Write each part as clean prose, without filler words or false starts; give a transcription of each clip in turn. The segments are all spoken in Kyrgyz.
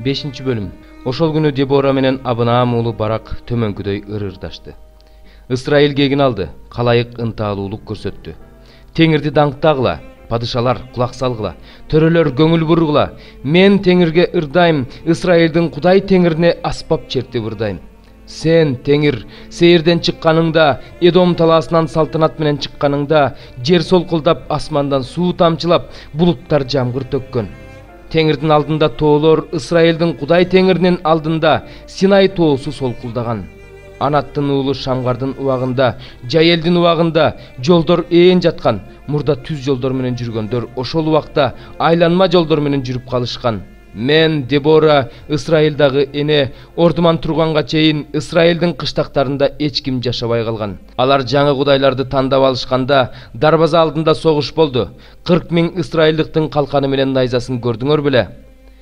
5 bölüm. Ошол күнү Дебора менен Абынаам уулу Барак төмөнкүдөй ырырдашты. Ысрайыл кегин алды, калайык ынтаалуулук көрсөттү. Теңирди даңктагыла, падышалар кулак салгыла, төрөлөр көңүл бургула. Мен Теңирге ырдайм, Ысрайылдын Кудай Теңирине аспап чертип ырдайм. Сен, Теңир, Сейирден чыкканыңда, Эдом талаасынан салтанат менен чыкканыңда, жер солкулдап, асмандан суу тамчылап, булуттар жамгыр төккөн. Теңирдин алдында тоолор, Ысрайылдын Кудай Теңиринин алдында Синай тоосу солкулдаган. Анаттын уулу Шамгардын убагында, Жайелдин убагында жолдор ээн жаткан. Мурда түз жолдор менен жүргөндөр ошол убакта айланма жолдор менен жүрүп калышкан. Мен, Дебора, Ысрайылдагы эне, ордуман турганга чейин Ысрайылдын кыштактарында эч ким жашабай калган. Алар жаңы кудайларды тандап алышканда дарбаза алдында согуш болду. 40 000 Ысрайылдыктын калканы менен найзасын көрдүңөр беле?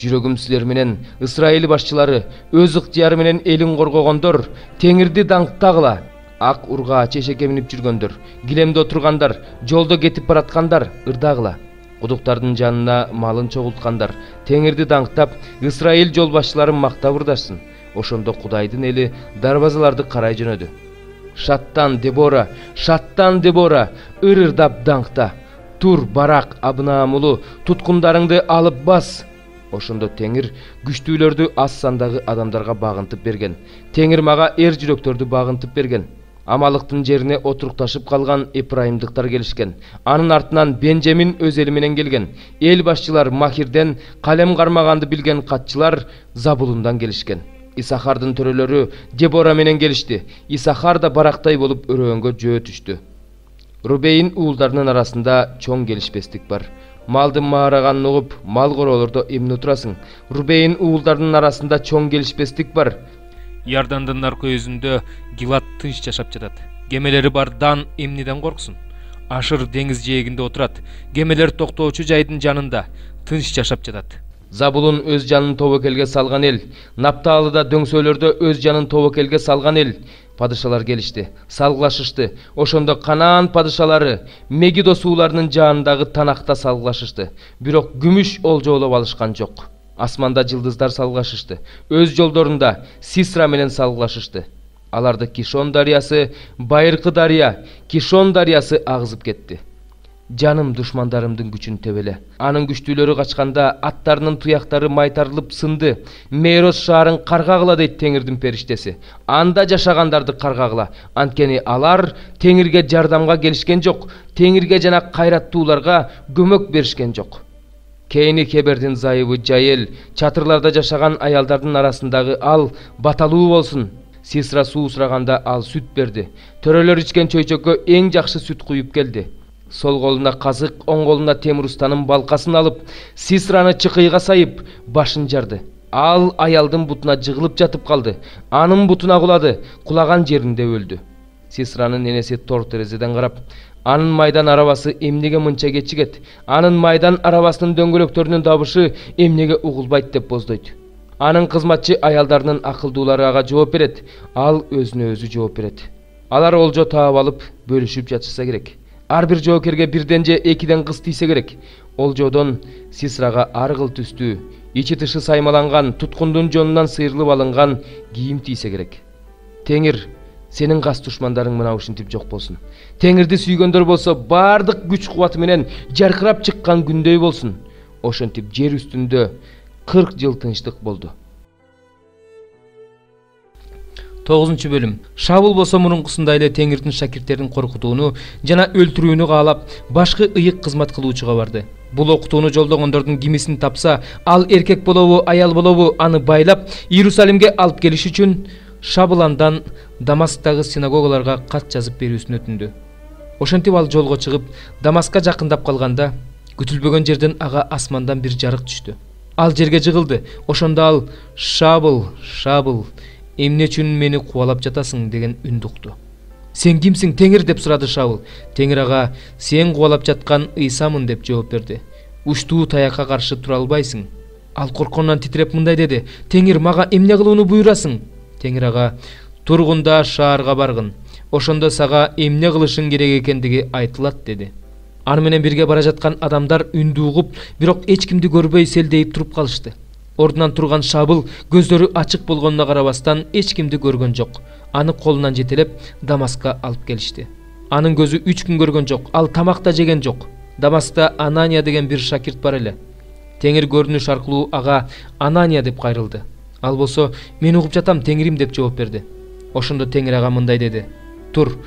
Жүрөгүм силер менен, Ысрайыл башчылары, өз ыктыяры менен элин коргогондор, Теңирди даңктагыла. Ак урга чешекке минип жүргөндөр, килемде отургандар, жолдо кетип бараткандар, ырдагыла. Кудуктардын жанына малын чогулткандар, Теңирди даңктап, Ысрайыл жол башчыларын мактап ырдашсын. Ошондо Кудайдын эли дарбазаларды карай жөнөдү. Шаттан, Дебора, ырырдап даңкта. Тур, Барак, Абынаам уулу, туткундарыңды алып бас. Ошондо Теңир күчтүүлөрдү аз сандагы адамдарга багынтып берген. Теңир мага эр жүрөктөрдү багынтып берген. Амалыктын жерине отурукташып калган Эпрайымдыктар келишкен. Анын артынан Бенжамин өз эли менен келген. Эл башчылар Махирден, калем кармаганды билген катчылар Забулундан келишкен. Исахардын төрөлөрү Дебора менен келишти. Исахар да Барактай болуп өрөөнгө жөө түштү. Рубейн уулдарынын арасында чоң келишпестик бар. Малдын маараганын угуп, мал короолордо эмне отурасың? Рубейн уулдарынын арасында чоң келишпестик бар. Иордандын аркы өзүндө Гилад тынч жашап жатат. Кемелери бар Дан эмнеден корксун? Ашыр деңиз жээгинде отурат. Кемелер токтоочу жайдын жанында тынч жашап жатат. Забулун өз жанын тобокелге салган эл. Напталыда дөңсөлөрдө өз жанын тобокелге салган эл. Падышалар келишти, салгылашышты. Ошондо Канаан падышалары Мегидо сууларынын жанындагы Танакта салгылашышты. Бирок күмүш олжоолоп алышкан жок. Асманда жылдыздар салгылашышты. Өз жолдорунда Сисра менен салгылашышты. Аларды Кишон дарыясы, байыркы дарыя, Кишон дарыясы агызып кетти. Жаным душмандарымдын күчүн тебеле. Анын күчтүүлөрү качканда аттарынын туяктары майтарылып сынды. Мейрос шаарын каргагыла дейт Теңирдин периштеси. Анда жашагандарды каргагыла. Анткени алар Теңирге жардамга келишкен жок. Теңирге жана кайраттууларга көмөк беришкен жок. Кейни Кебердин зайыбы Жайел, чатырларда жашаган аялдардын арасындагы ал баталуу болсун. Сисра суу сураганда ал сүт берди. Төрөлөр ичкен чөйчөккө эң жакшы сүт куюп келди. Сол колуна казык, оң колуна темир устанын балкасын алып, Сисраны чыкыйга сайып, башын жарды. Ал аялдын бутуна жыгылып жатып калды. Анын бутуна кулады, кулаган жеринде өлдү. Сисранын энеси тор терезеден карап, анын майдан арабасы эмнеге мынча кечигет? Анын майдан арабасынын дөңгөлөктөрүнүн дабышы эмнеге угулбайт деп боздойт. Анын кызматчы аялдарынын акылдуулары ага жооп берет. Ал өзүнө өзү жооп берет. Алар олжо таап алып, бөлүшүп жатышса керек. Ар бир жоокерге бирден же экиден кыз тийсе керек. Олжодон Сисрага ар кыл түстүү, ичи тышы саймаланган, туткундун жонунан сыйрылып алынган кийим тийсе керек. Теңир, сенин кас душмандарың мына ушинтип жок болсун. Теңирди сүйгөндөр болсо бардык күч кубаты менен жаркырап чыккан күндөй болсун. Ошентип жер үстүндө 40 жыл тынчтык болду. 9 бөлүм. Шабул болсо мурункусундай эле Теңирдин шакирттерин коркутууну жана өлтүрүүнү каалап, башкы ыйык кызмат кылуучуга барды. Бул окутууну жолдогондордун кимисин тапса, ал эркек болобу, аял болобу, аны байлап Иерусалимге алып келиш үчүн Шабуландан Дамасктагы синагогаларга кат жазып берүүсүн өтүндү. Ошентип ал жолго чыгып, Дамаскка жакындап калганда, күтүлбөгөн жерден ага асмандан бир жарык түштү. Ал жерге жыгылды. Ошондо ал Шабул, эмне үчүн мени кубалап жатасың деген үн укту. Сен кимсиң, Теңир деп сурады Шабул. Теңир ага, сен кубалап жаткан Ыйсамын деп жооп берди. Уштуу таякка каршы тура албайсың. Ал корккондон титиреп мындай деди: Теңир, мага эмне кылууну буйрасың? Теңир ага, тургунда шаарга баргын. Ошондо сага эмне кылышың керек экендиги айтылат деди. Аны менен бирге бара жаткан адамдар үндү угуп, бирок эч кимди көрбөй селдейип туруп калышты. Ордунан турган Шабыл көздөрү ачык болгонуна карабастан эч кимди көргөн жок. Аны колунан жетелеп Дамаска алып келишти. Анын көзү 3 күн көргөн жок, ал тамак да жеген жок. Дамаскта Анания деген бир шакирт бар эле. Теңир көрүнүш аркылуу ага Анания деп кайрылды. Ал болсо мен угуп жатам Теңирим деп жооп берди. Ошондо Теңир ага мындай деди: "Тур,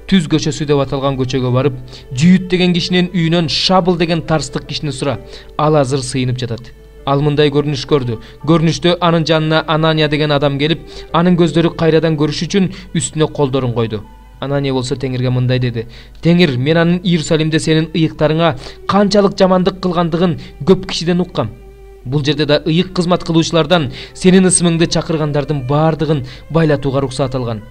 Түз көчөсү деп аталган көчөгө барып, Жүйүт деген кишинин үйүнөн Шабыл деген тарстык кишини сура. Ал азыр сыйынып жатат." Ал мындай көрүнүш көрдү. Көрүнүштө анын жанына Анания деген адам келип, анын көздөрү кайрадан көрүш үчүн үстүнө колдорун койду. Анания болсо Теңирге мындай деди: "Теңир, мен анын Иерусалимде сенин ыйыктарыңа канчалык жамандык кылгандыгын көп кишиден уккам. Бул жерде да ыйык кызмат кылуучулардан сенин ысымыңды чакыргандардын баардыгын байлатууга уруксат алган.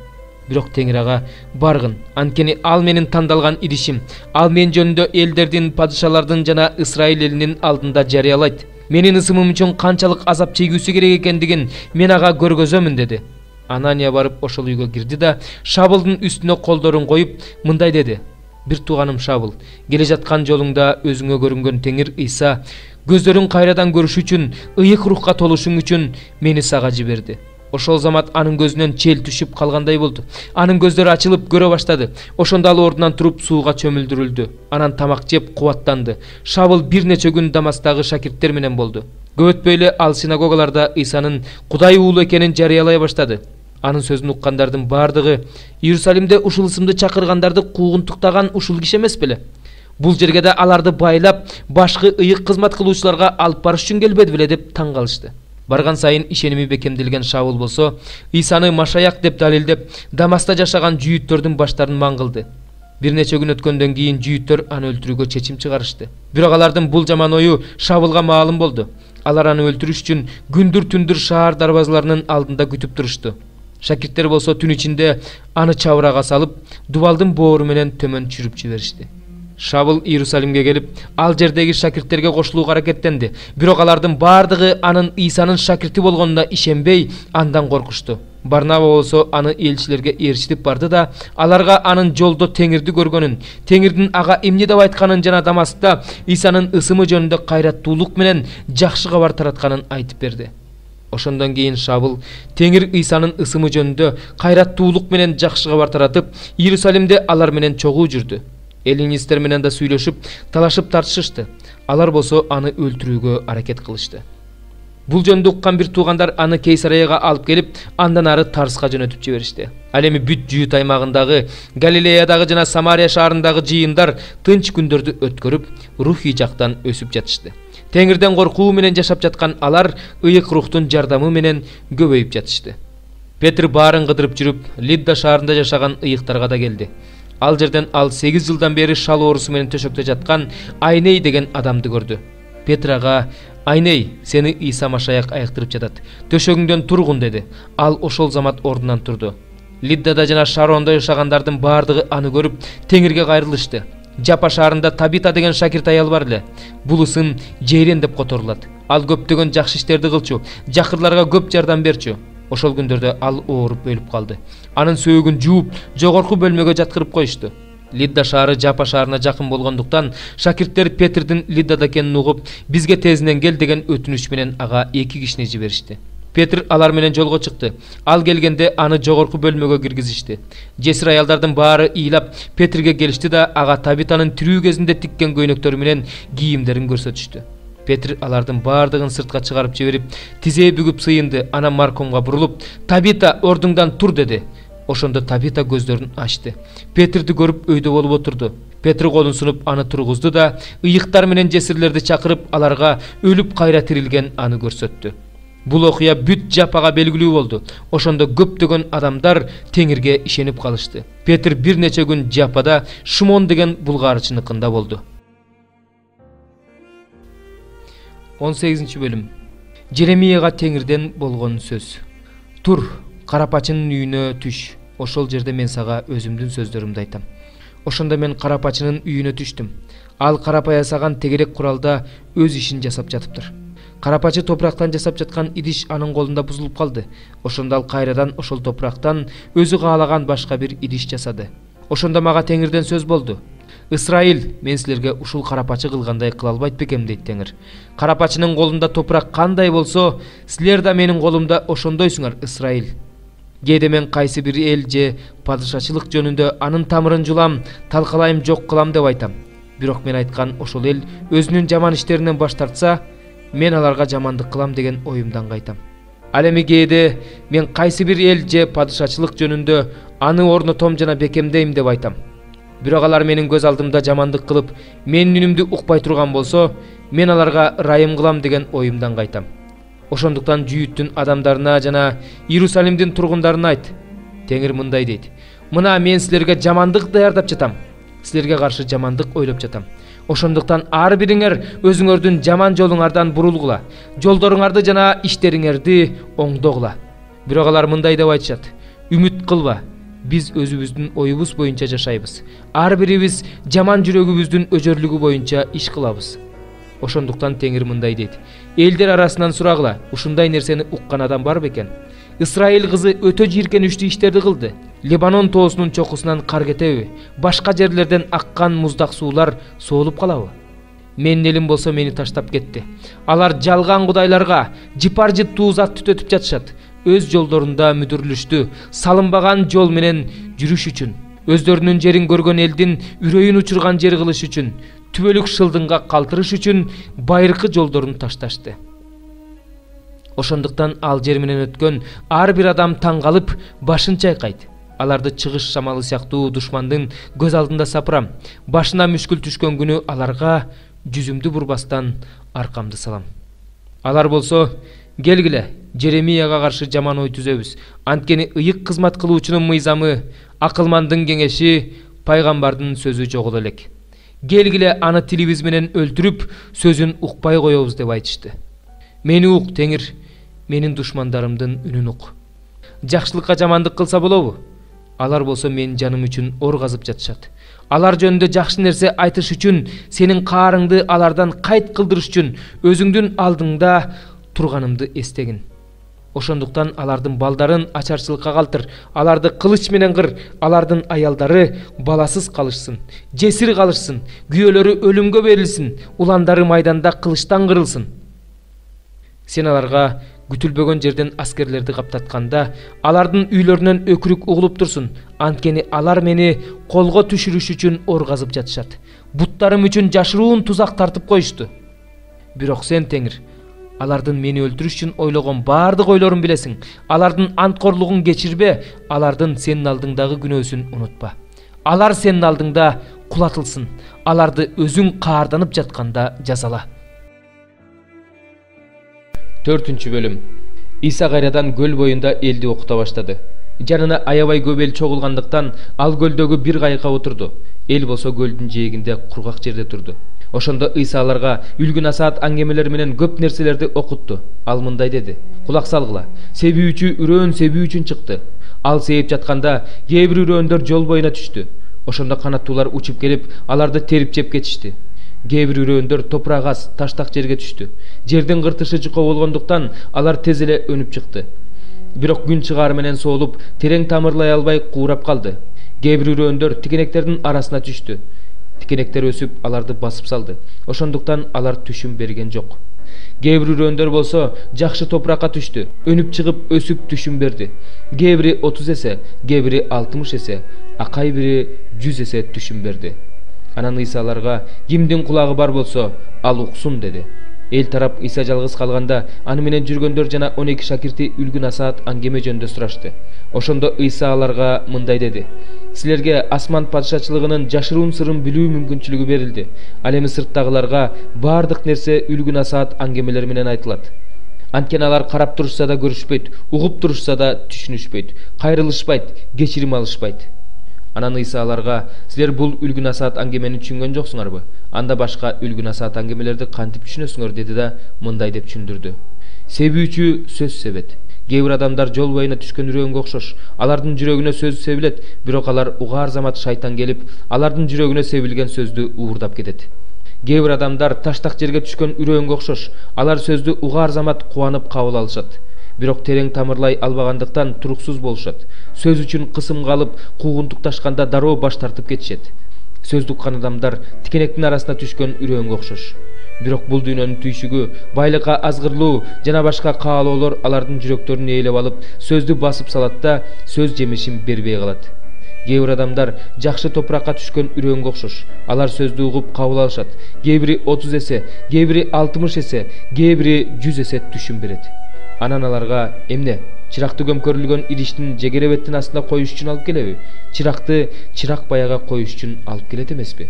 Бирок Теңир ага: баргын, анткени ал менин тандалган идишим. Ал мен жөнүндө элдердин, падышалардын жана Исраил элинин алдында жарыялайт. Менин ысымым үчүн канчалык азап чегүүсү керек экендигин мен ага көргөзөмүн" деди. Анания барып ошол үйгө кирди да Шабылдын үстүнө колдорун коюп мындай деди: "Бир тууганым Шабыл, келе жаткан жолуңда өзүңө көрүнгөн Теңир Ыйса көздөрүң кайрадан көрүш үчүн, ыйык рухка толушуң үчүн мени сага жиберди." Ошол замат анын көзүнөн чел түшүп калгандай болду. Анын көздөрү ачылып көрө баштады. Ошондо ал ордунан туруп сууга чөмүлдүрүлдү. Анан тамак жеп кубаттанды. Шабыл бир нече күн Дамастагы шакирттер менен болду. Көп өтпөй эле ал синагогаларда Ыйсанын Кудай уулу экенин жарыялай баштады. Анын сөзүн уккандардын баардыгы: "Иерусалимде ушул ысымды чакыргандарды куугунтуктаган ушул киши эмес беле? Бул жерге да аларды байлап, башкы ыйык кызмат кылуучуларга алып барыш үчүн келбеди беле" деп таң калышты. Барган сайын ишеними бекемделген Шабыл болсо Ыйсаны Машаяк деп далилдеп, Дамаста жашаган жүйүттөрдүн баштарын маңгылды. Бир нече күн өткөндөн кийин жүйүттөр аны өлтүрүүгө чечим чыгарышты. Бирок алардын бул жаман ою Шабылга маалым болду. Алар аны өлтүрүш үчүн күндүр-түндүр шаар дарбазаларынын алдында күтүп турушту. Шакирттер болсо түн ичинде аны чабырага салып, дубалдын боору менен төмөн чүрүп жиберишти. Шабыл Иерусалимге келип, ал жердеги шакирттерге кошулууга аракеттенди. Бирок алардын баардыгы анын Ыйсанын шакирти болгонуна ишенбей, андан коркушту. Барнаба болсо аны элчилерге ээрчитип барды да, аларга анын жолдо Теңирди көргөнүн, Теңирдин ага эмне деп айтканын жана Дамаскта Ыйсанын ысымы жөнүндө кайраттуулук менен жакшы кабар таратканын айтып берди. Ошондон кийин Шабыл Теңир Ыйсанын ысымы жөнүндө кайраттуулук менен жакшы кабар таратып, Иерусалимде алар менен чогуу жүрдү. Эллинисттер менен да сүйлөшүп, талашып тартышышты. Алар болсо аны өлтүрүүгө аракет кылышты. Бул жөнүндө уккан бир туугандар аны Кейсарияга алып келип, андан ары Тарска жөнөтүп жиберишти. Ал эми бүт Жүйүт аймагындагы, Галилеядагы жана Самария шаарындагы жыйындар тынч күндөрдү өткөрүп, рухий жактан өсүп жатышты. Теңирден коркуу менен жашап жаткан алар ыйык рухтун жардамы менен көбөйүп жатышты. Петр баарын кыдырып жүрүп, Лидда шаарында жашаган ыйыктарга да келди. Ал жерден ал 8 жылдан бери шал оорусу менен төшөктө жаткан Айней деген адамды көрдү. Петр ага: "Айней, сени Ыйса Машаяк айыктырып жатат. Төшөгүңдөн тургун" деди. Ал ошол замат ордунан турду. Лиддада жана Шаронда жашагандардын баардыгы аны көрүп, Теңирге кайрылышты. Жапа шаарында Табита деген шакирт аял бар эле. Бул ысым Жейрен деп которулат. Ал көптөгөн жакшы иштерди кылчу, жакырларга көп жардам берчү. Ошол күндөрдө ал ооруп өлүп калды. Анын сөөгүн жууп, жогорку бөлмөгө жаткырып коюшту. Лидда шаары Жапа шаарына жакын болгондуктан шакирттер Петрдин Лиддада экенин угуп, "Бизге тезинен кел" деген өтүнүч менен ага 2 кишини жиберишти. Петр алар менен жолго чыкты. Ал келгенде аны жогорку бөлмөгө киргизишти. Жесир аялдардын баары ыйлап Петрге келишти да ага Табитанын тирүү кезинде тиккен көйнөктөрү менен кийимдерин көрсөтүштү. Петр алардын баардыгын сыртка чыгарып жиберип, тизе бүгүп сыйынды. Анан Маркомго бурулуп: "Табита, ордуңдан тур" деди. Ошондо Табита көздөрүн ачты. Петрди көрүп өйдө болуп отурду. Петр колун сунуп аны тургузду да ыйыктар менен жесирлерди чакырып, аларга өлүп кайра тирилген аны көрсөттү. Бул окуя бүт Жапага белгилүү болду. Ошондо көптөгөн адамдар Теңирге ишенип калышты. Петр бир нече күн Жапада Шимон деген булгаарчыныкында болду. 18 бөлүм. Жеремияга Теңирден болгон сөз. Тур, карапачынын үйүнө түш. Ошол жерде мен сага өзүмдүн сөздөрүмдү айтам. Ошондо мен карапачынын үйүнө түштүм. Ал карапа ясаган тегерек куралда өз ишин жасап жатыптыр. Карапачы топурактан жасап жаткан идиш анын колунда бузулуп калды. Ошондо ал кайрадан ошол топурактан өзү каалаган башка бир идиш жасады. Ошондо мага Теңирден сөз болду. Ысрайыл, мен силерге ушул карапачы кылгандай кыла албайт бекем дейт Теңир. Карапачынын колунда топурак кандай болсо, силер да менин колумда ошондойсуңар, Ысрайыл. Кээде мен кайсы бир эл же падышачылык жөнүндө анын тамырын жулам, талкалайм, жок кылам деп айтам. Бирок мен айткан ошол эл өзүнүн жаман иштеринен баш тартса, мен аларга жамандык кылам деген оюмдан кайтам. Ал эми кээде мен кайсы бир эл же падышачылык жөнүндө аны орнотом жана бекемдейм деп айтам. Бирок алар менин көз алдымда жамандык кылып, менин үнүмдү укпай турган болсо, мен аларга ырайым кылам деген оюмдан кайтам. Ошондуктан Жүйүттүн адамдарына жана Иерусалимдин тургундарына айт. Теңир мындай дейт: мына мен силерге жамандык даярдап жатам. Силерге каршы жамандык ойлоп жатам. Ошондуктан ар бириңер өзүңөрдүн жаман жолуңардан бурулгула, жолдоруңарды жана иштериңерди оңдогула. Бирок алар мындай деп айтышат: үмүт кылба, биз өзүбүздүн оюбуз боюнча жашайбыз. Ар бирибиз жаман жүрөгүбүздүн өжөрлүгү боюнча иш кылабыз. Ошондуктан Теңир мындай дейт: элдер арасынан сурагыла, ушундай нерсени уккан адам бар бекен? Ысрайыл кызы өтө жийиркеничтүү иштерди кылды. Лебанон тоосунун чокусунан кар кетеби? Башка жерлерден аккан муздак суулар соолуп калабы? Менин элим болсо мени таштап кетти. Алар жалган кудайларга жыпар-жыттуу зат түтөтүп жатышат. Өз жолдорунда мүдүрүлүштү, салынбаган жол менен жүрүш үчүн, өздөрүнүн жерин көргөн элдин үрөйүн учурган жер кылыш үчүн, түбөлүк шылдыңга калтырыш үчүн байыркы жолдорун ташташты. Ошондуктан ал жер менен өткөн ар бир адам таң калып, башын чайкайт. Аларды чыгыш шамалы сыяктуу душмандын көз алдында сапырам. Башына мүшкүл түшкөн күнү аларга жүзүмдү бурбастан аркамды салам. Алар болсо: келгиле, Жеремияга каршы жаман ой түзөбүз. Анткени ыйык кызмат кылуучунун мыйзамы, акылмандын кеңеши, пайгамбардын сөзү жогул элек. Келгиле, аны тилибиз менен өлтүрүп, сөзүн укпай коебуз деп айтышты. Мени ук, Теңир, менин душмандарымдын үнүн ук. Жакшылыкка жамандык кылса болобу? Алар болсо менин жаным үчүн ор казып жатышат. Алар жөнүндө жакшы нерсе айтыш үчүн, сенин каарыңды алардан кайт кылдырыш үчүн өзүңдүн алдыңда турганымды эстегин. Ошондуктан алардын балдарын ачарчылыкка калтыр, аларды кылыч менен кыр, алардын аялдары баласыз калышсын, жесир калышсын, күйөөлөрү өлүмгө берилсин, уландары майданда кылычтан кырылсын. Сен аларга күтүлбөгөн жерден аскерлерди каптатканда, алардын үйлөрүнөн өкүрүк угулуп турсун, анткени алар мени колго түшүрүш үчүн ор казып жатышат. Буттарым үчүн жашыруун тузак тартып коюшту. Бирок сен, Теңир, алардын мени өлтүрүш үчүн ойлогон баардык ойлорун билесиң. Алардын анткорлугун кечирбе, алардын сенин алдыңдагы күнөөсүн унутпа. Алар сенин алдыңда кулатылсын, аларды өзүң каарданып жатканда жазала. 4 бөлүм. Иса кайрадан көл боюнда элди окута баштады. Жанына аябай көп эл чогулгандыктан ал көлдөгү бир кайыкка отурду. Эл болсо көлдүн жээгинде кургак жерде турду. Ошондо Иса аларга үлгү насаат аңгемелер менен көп нерселерди окутту. Ал мындай деди: кулак салгыла, себүүчү үрөөн себүү үчүн чыкты. Ал сээп жатканда кээ бир үрөөөндөр жол боюна түштү. Ошондо канаттуулар учуп келип, аларды терип жеп кетишти. Кээ бир үрөөөндөр топурак аз, таштак жерге түштү. Жердин кыртышы жука болгондуктан алар тез эле өнүп чыкты. Бирок күн чыгаар менен соолуп, терең тамырлай албай куурап калды. Кээ бир үрөөөндөр тикенектердин арасына түштү. Тикенектер өсүп, аларды басып салды. Ошондуктан алар түшүм берген жок. Кээ бир үрөөөндөр болсо жакшы топуракка түштү. Өнүп чыгып, өсүп түшүм берди. Кээ бири 30 эсе, кээ бири 60 эсе, а кай бири 100 эсе түшүм берди. Анан Иса аларга: кимдин кулагы бар болсо, ал уксун деди. Эл тарап Иса жалгыз калганда, аны менен жүргөндөр жана 12 шакирти үлгү насаат аңгеме жөнүндө сурашты. Ошондо Иса аларга мындай деди: силерге асман падышачылыгынын жашыруун сырын билүү мүмкүнчүлүгү берилди. Ал эми сырттагыларга баардык нерсе үлгү насаат аңгемелер менен айтылат. Анткени алар карап турушса да көрүшпөйт, угуп турушса да түшүнүшпөйт, кайрылышпайт, кечирим алышпайт. Анан Иса аларга: силер бул үлгү насаат аңгемени түшүнгөн жоксуңарбы? Анда башка үлгү насаат аңгемелерди кантип түшүнөсүңөр, деди да мындай деп түшүндүрдү. Себүүчү сөз себет. Кээ бир адамдар жол боюна түшкөн үрөөнгө окшош. Алардын жүрөгүнө сөз себилет, бирок алар угаар замат шайтан келип, алардын жүрөгүнө себилген сөздү уурдап кетет. Кээ бир адамдар таштак жерге түшкөн үрөөнгө окшош. Алар сөздү угаар замат кубанып кабыл алышат. Бирок терең тамырлай албагандыктан туруксуз болушат. Сөз үчүн кысымга алып, куугунтукташканда дароо баш тартып кетишет. Сөз уккан адамдар тикенектин арасына түшкөн үрөөнгө окшош. Бирок бул дүйнөнүн түйшүгү, байлыкка азгырлоо жана башка каалоолор алардын жүрөктөрүн ээлеп алып, сөздү басып салат да, сөз жемишин бербей калат. Кээ бир адамдар жакшы топуракка түшкөн үрөөнгө окшош. Алар сөздү угуп кабыл алышат. Кээ бири 30 эсе, кээ бири 60 эсе, кээ бири 100 эсе түшүн берет. Анан аларга эмне? Чыракты көмкөрүлгөн идиштин жегеребеттин астына коюш үчүн алып келеби? Чыракты чырак баяга коюш үчүн алып келет эмеспи?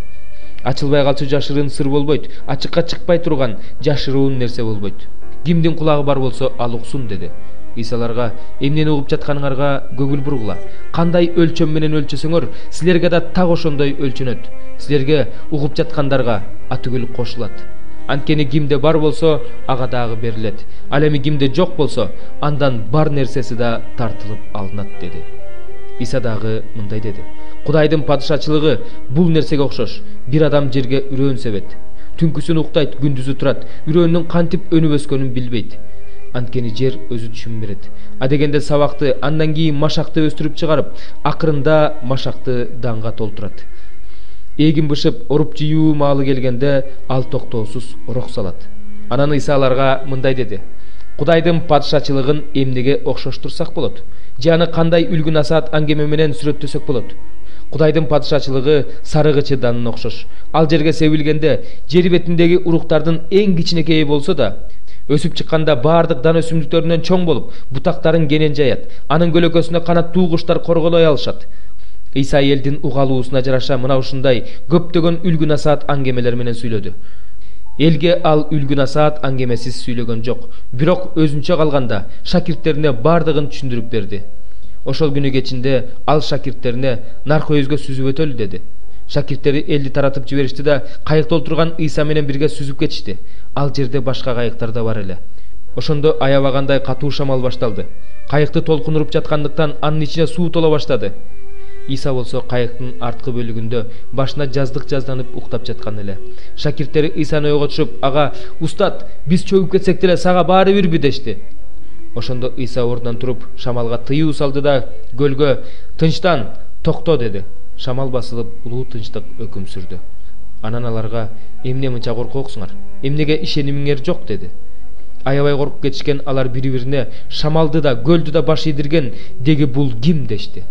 Ачылбай калчу жашырын сыр болбойт, ачыкка чыкпай турган жашыруун нерсе болбойт. Кимдин кулагы бар болсо ал уксун деди. Исаларга эмнени угуп жатканыңарга көңүл бургула. Кандай өлчөм менен өлчөсөңөр, силерге да так ошондой өлчөнөт. Силерге угуп жаткандарга атүгүл кошулат. Анткени кимде бар болсо, ага дагы берилет. Ал эми кимде жок болсо, андан бар нерсеси да тартылып алынат деди. Иса дагы мындай деди: Кудайдын падышачылыгы бул нерсеге окшош. Бир адам жерге үрөөн себет. Түнкүсүн уктайт, күндүзү турат. Үрөөнүн кантип өнүп өскөнүн билбейт. Анткени жер өзү түшүм берет. Адегенде сабакты, андан кийин машакты өстүрүп чыгарып, акырында машакты данга толтурат. Эгин бышып, оруп жыюу маалы келгенде, ал токтоосуз орок салат. Анан Иса аларга мындай деди: Кудайдын падышачылыгын эмнеге окшоштурсак болот? Же аны кандай үлгү насаат аңгеме менен сүрөттөсөк болот? Кудайдын падышачылыгы сарыгычы данына окшош. Ал жерге себилгенде, жер бетиндеги уруктардын эң кичинекейи болсо да, өсүп чыкканда баардык дан өсүмдүктөрүнөн чоң болуп, бутактарын кенен жаят. Анын көлөкөсүнө канаттуу куштар корголой алышат. Иса элдин угалуусуна жараша мына ушундай көптөгөн үлгү насаат аңгемелер менен сүйлөдү. Элге ал үлгү насаат аңгемесиз сүйлөгөн жок, бирок өзүнчө калганда шакирттерине бардыгын түшүндүрүп берди. Ошол күнү кечинде ал шакирттерине Наркөйүзгө сүзүп өтөлү деди. Шакирттери элди таратып жиберишти да, кайыкта отурган Иса менен бирге сүзүп кетишти. Ал жерде башка кайыктар да бар эле. Ошондо аябагандай катуу шамал башталды. Кайыкты толкун уруп жаткандыктан анын ичине суу тола баштады. Иса болсо кайыктын арткы бөлүгүндө башына жаздык жазданып уктап жаткан эле. Шакирттери Исаны ойго түшүп, ага: "Устат, биз чөгүп кетсек деле сага баары бирби" дешти. Ошондо Иса ордунан туруп, шамалга тыюу салды да көлгө: "Тынчтан, токто" деди. Шамал басылып, улуу тынчтык өкүм сүрдү. Анан аларга: "Эмне мынча коркоксуңар? Эмнеге ишенимиңер жок?" деди. Аябай коркуп кетишкен алар бири-бирине: "Шамалды да, көлдү да баш ийдирген деги бул ким?" дешти.